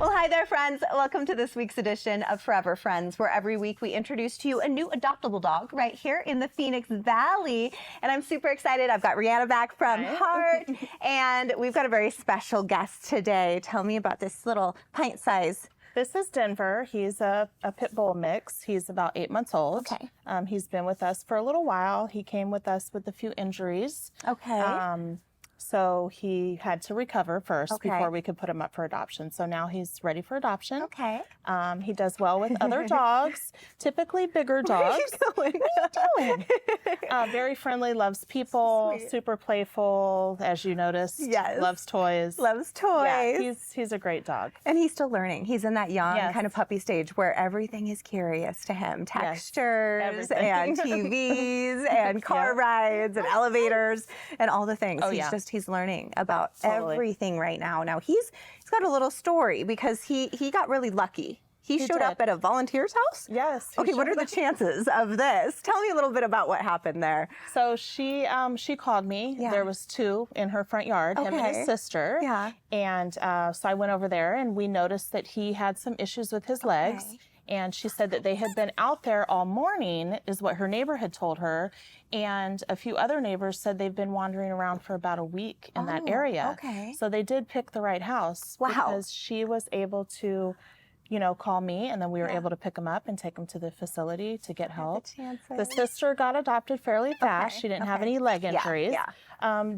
Well, hi there, friends. Welcome to this week's edition of Forever Friends, where every week we introduce to you a new adoptable dog right here in the Phoenix Valley. And I'm super excited. I've got Rihanna back from HARTT, and we've got a very special guest today. Tell me about this little pint size. This is Denver. He's a pit bull mix. He's about 8 months old. Okay. He's been with us for a little while. He came with us with a few injuries. Okay. So he had to recover first before we could put him up for adoption. So now he's ready for adoption. Okay. He does well with other dogs, typically bigger dogs. Where are you going? Very friendly, loves people, super playful, as you noticed. Yes. Loves toys. Loves toys. Yeah, he's a great dog. And he's still learning. He's in that young kind of puppy stage where everything is curious to him. Textures and TVs and car rides and elevators and all the things. He's learning about everything right now. Now he's got a little story because he got really lucky. He showed up at a volunteer's house? Yes. Okay, what are the chances of this? Tell me a little bit about what happened there. So she called me. Yeah. There was two in her front yard, him and his sister. Yeah. And so I went over there and we noticed that he had some issues with his legs. Okay. And she said that they had been out there all morning, is what her neighbor had told her. And a few other neighbors said they've been wandering around for about a week in that area. Okay. So they did pick the right house. Wow. Because she was able to, call me, and then we were able to pick him up and take him to the facility to get help. The sister got adopted fairly fast. She didn't have any leg injuries.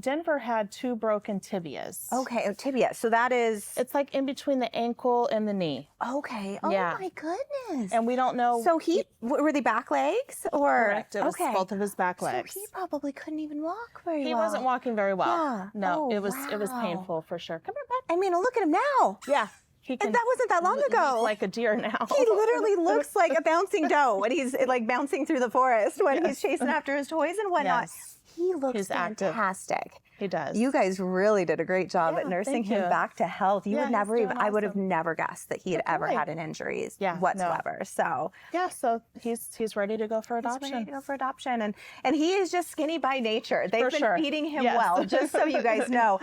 Denver had 2 broken tibias. Okay, tibia. So that is... It's like in between the ankle and the knee. Okay. Oh my goodness. And we don't know... So were they back legs? Or... Correct. It was both of his back legs. So he probably couldn't even walk very well. He wasn't walking very well. Yeah. No, it was painful for sure. Come here, bud. I mean, look at him now. Yeah. And that wasn't that long ago. Like a deer now. He literally looks like a bouncing doe when he's like bouncing through the forest when he's chasing after his toys and whatnot. Yes. He looks fantastic. Active. He does. You guys really did a great job at nursing him back to health. You would never even, I would have never guessed that he had ever had an injury whatsoever. So so he's ready to go for adoption. He's ready to go for adoption. And he is just skinny by nature. They've been feeding him well, just so you guys know.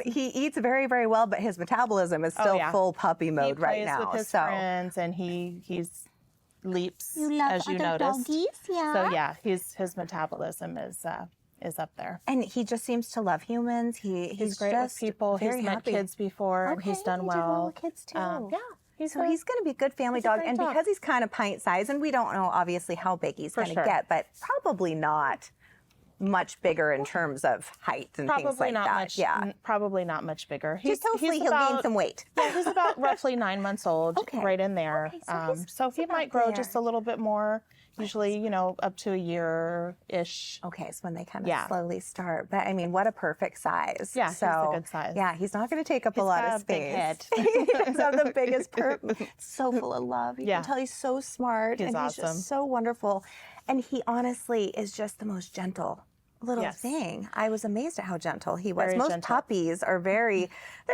He eats very, very well, but his metabolism is still full puppy mode right now. He plays with his friends, and he's leaps, as you noticed. Doggies? Yeah. So his metabolism is up there. And he just seems to love humans. He's great with people. He's met kids before, and he's done well. He did well with kids too. He's going to be a good family dog. And because he's kind of pint size, and we don't know obviously how big he's going to get, but probably not much bigger in terms of height and things like that. Probably not much bigger. Just hopefully he'll gain some weight. Yeah, he's about roughly 9 months old, right in there. So he might grow just a little bit more. Usually, up to a year-ish. Okay, it's when they kind of slowly start. But I mean, what a perfect size. Yeah, he's a good size. Yeah, he's not going to take up a lot of space. He's got a big head. He's got the biggest so full of love. You can tell he's so smart. He's He's just so wonderful. And he honestly is just the most gentle little thing. I was amazed at how gentle he was. Most puppies are they're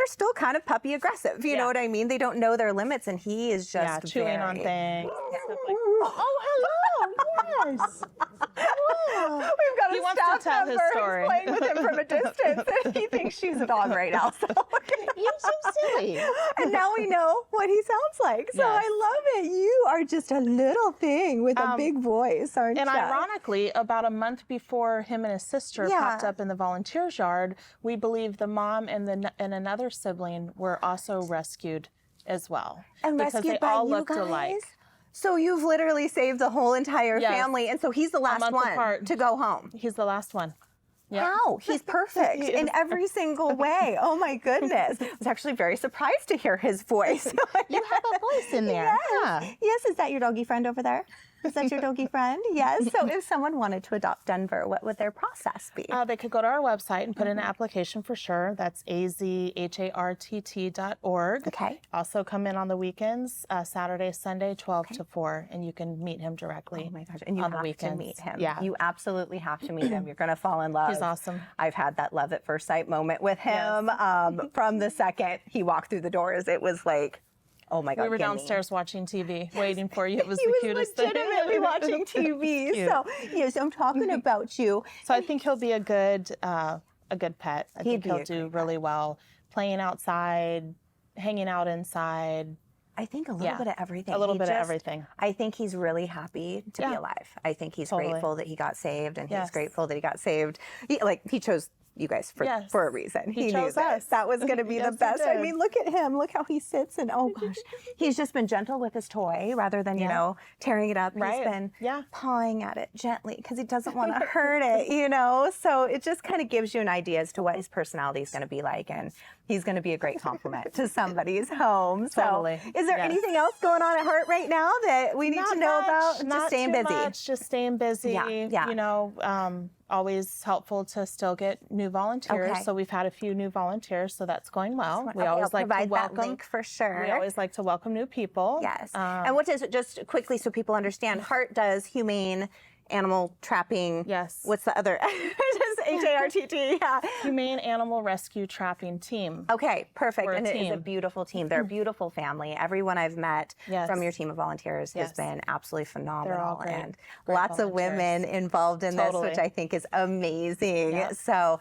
still kind of puppy aggressive. You know what I mean? They don't know their limits, and he is just chewing on things. Oh, hello. Yes. We've got a staff member who's playing with him from a distance, and he thinks she's a dog right now. So you're so silly. And now we know what he sounds like. So I love it. You are just a little thing with a big voice, aren't you? And ironically, about a month before him and his sister popped up in the volunteers yard, we believe the mom and another sibling were also rescued as well. And because rescued they by all you looked guys? alike. So you've literally saved the whole entire family, and so he's the last one to go home. He's the last one. Yep. How? He's perfect in every single way. Oh my goodness. I was actually very surprised to hear his voice. You have a voice in there. Yes, is that your doggy friend over there? Is that your doggy friend? Yes. So if someone wanted to adopt Denver, what would their process be? They could go to our website and put in an application for sure. That's azhartt.org. Okay. Also come in on the weekends, Saturday, Sunday, 12 to 4, and you can meet him directly. Oh my gosh. And you on the have weekends. to meet him. Yeah. You absolutely have to meet him. You're going to fall in love. He's awesome. I've had that love at first sight moment with him. From the second he walked through the doors, it was like, oh my God. We were downstairs watching TV, waiting for you. It was the cutest thing. He was legitimately watching TV. So I'm talking about you. So I think he'll be a good pet. I think he'll do really well playing outside, hanging out inside? I think a little bit of everything. A little bit of everything. I think he's really happy to be alive. I think he's grateful that he got saved, and he's grateful that he got saved. He chose you guys for a reason. He knew that was going to be the best. I mean, look at him. Look how he sits, and oh gosh, he's just been gentle with his toy rather than you know tearing it up. He's been pawing at it gently because he doesn't want to hurt it. You know, so it just kind of gives you an idea as to what his personality is going to be like, and he's going to be a great compliment to somebody's home. So, is there anything else going on at HARTT right now that we need to know about? Just staying busy. Just staying busy. Yeah. You know, always helpful to still get new volunteers. So we've had a few new volunteers, so that's going well. We always like to welcome. That link for sure. We always like to welcome new people. Yes. And what does it, just quickly so people understand, HARTT does humane animal trapping. Yes. What's the other? HARTT. Yeah. Humane Animal Rescue Trapping Team. Okay, perfect. And it is a beautiful team. They're a beautiful family. Everyone I've met from your team of volunteers has been absolutely phenomenal. They're all great. And lots of women involved in this, which I think is amazing. Yep. So,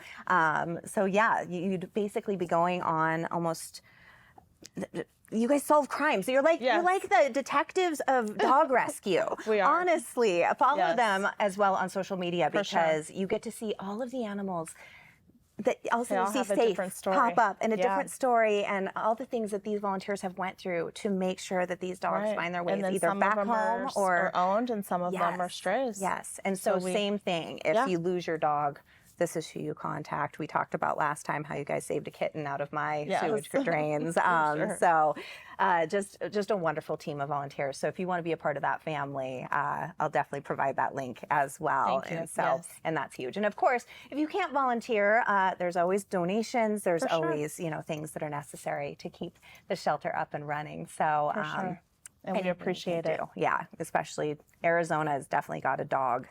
yeah, you'd basically be going on almost. You guys solve crimes. You're like the detectives of dog rescue. We are. Honestly, follow them as well on social media because you get to see all of the animals that also see safe pop up and a different story and all the things that these volunteers have went through to make sure that these dogs find their ways either back home or owned, and some of them are strays. Yes, and so same thing. If you lose your dog, this is who you contact. We talked about last time how you guys saved a kitten out of my sewage drains. So just a wonderful team of volunteers. So if you want to be a part of that family, I'll definitely provide that link as well. Thank you. And so, and that's huge. And of course, if you can't volunteer, there's always donations. There's always, you know, things that are necessary to keep the shelter up and running. So, and we appreciate it. Yeah, especially Arizona has definitely got a dog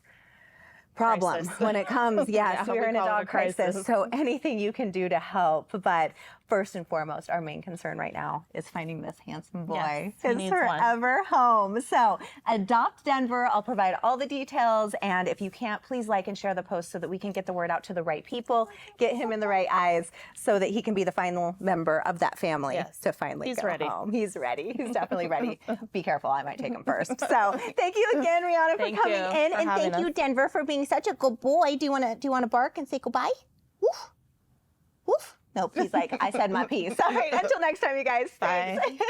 problem when it comes. Yes, we're in a dog crisis. So anything you can do to help. But first and foremost, our main concern right now is finding this handsome boy. His forever home. So adopt Denver. I'll provide all the details. And if you can't, please like and share the post so that we can get the word out to the right people, get him in the right eyes so that he can be the final member of that family to finally go home. He's ready. He's definitely ready. Be careful. I might take him first. So thank you again, Rihanna, for coming in. And thank you, Denver, for being such a good boy. Do you want to bark and say goodbye? Woof. Woof. Nope, he's like, I said my piece. All right, until next time, you guys. Bye. Thanks.